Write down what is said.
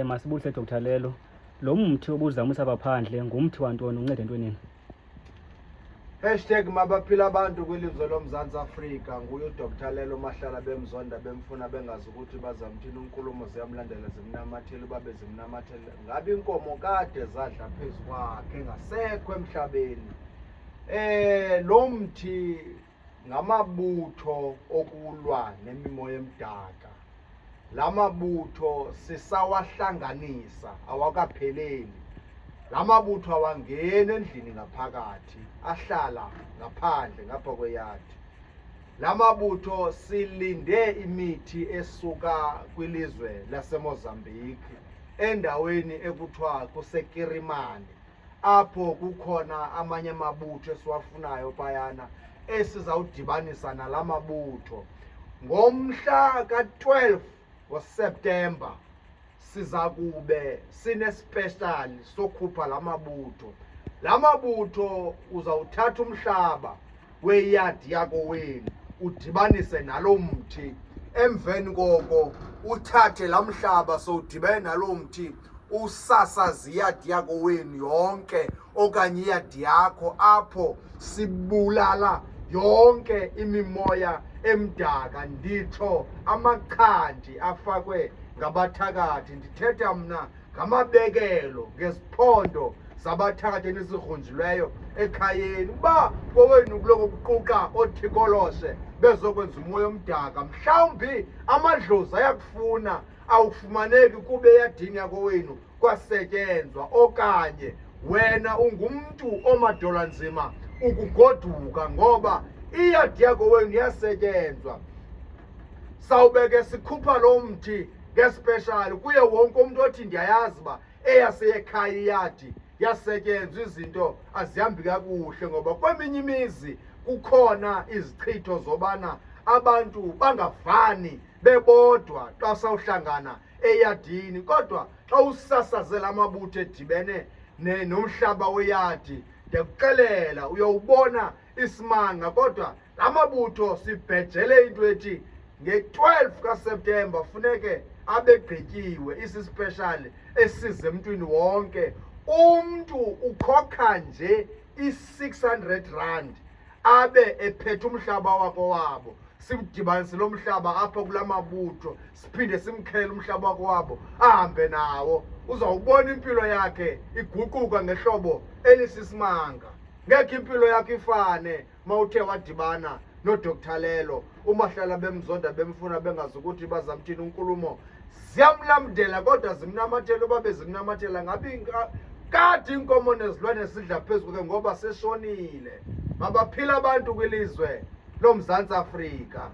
Masibulise Dr. Lelo. Lo mthi obuzamisa abaphandle ngumthi wantoni uncede entwenini? #mabaphila abantu kwilizwe loMzantsi Afrika nguye uDr Lelo Mahlala bemzonda bemfuna bengazi ukuthi bazamthini unkulumo ziyamlandela zimnamathele babe zimnamathele. Ngabe inkomo kade zadla phezu kwakhe ngasekho emhlabeni. Lo mthi ngamabutho okulwa nemimoya emdaka. Lamabutho sisawahlanganisa awakapheleli. Lamabutho awangena endlini ngaphakathi, ahlala ngaphandle ngapha kweyadi. Lamabutho silinde imithi esuka kwilizwe laseMozambique endaweni ekuthiwa kuseKirimani, apho kukhona amanye amabutho esiwafunayo phayana esizawudibanisa nalamabutho. Ngomhla ka-12 September siza kube sinespecial sokhupha lamabutho. Lamabutho uzawuthatha umhlaba weyadi yako wenu udibanise nalo mthi. Emveni koko uthathe lamhlaba sowudibene nalo mthi usasaze iyadi yako wenu yonke okanye iyadi yakho apho sibulala yonke imimoya emdaka, nditsho amakhanji afakwe ngabathakathi. Ndithetha mna ngamabekelo ngeziphondo zabathakathi enisigrunjileyo ekhayeni. Uba kowenu kuloko kuquka othikoloshe bezokwenza umoya omdaka, mhlawumbi amadlozi ayakufuna awufumaneki kube eyadini yakowenu kwasetyenzwa, okanye wena ungumntu omadolanzima ukugoduka ngoba iyadi yako wenu yasetyenzwa. Sawubeke sikhupha lo mthi ngespecial kuye wonke umuntu othi ndiyayazi uba eyaseyekhaya iyadi yasetyenzwa, izinto azihambi kakuhle ngoba kweminye imizi kukhona izichitho zobana abantu bangavani bebodwa xa sawuhlangana eyadini. Kodwa xa usasazela amabutho edibene nomhlaba weyadi, ndiyakuxelela uyawubona isimanga. Kodwa lamabutho sibhejele into ethi nge-12 kaSeptemba funeke abegqityiwe, isispecial esize emntwini wonke. Umntu ukhokha nje i-600 abe ephethe umhlaba wako wabo. Simdibanise lo mhlaba apha kulamabutho, siphinde simkhele umhlaba wako wabo ahambe nawo. Uzawubona impilo yakhe iguquka ngehlobo elisisimanga. Ngekho impilo yakhe ifane mawuthe wadibana noDr Lelo uMahlala bemzonda bemfuna bengazi ukuthi bazamthini unkulumo ziyamlamdela kodwa zimnamathela babe zimnamathela. Ngabi kade inkomo nezilwane sidla phezu kwakhe ngoba seshonile. Mabaphila abantu kwilizwe loMzantsi Afrika.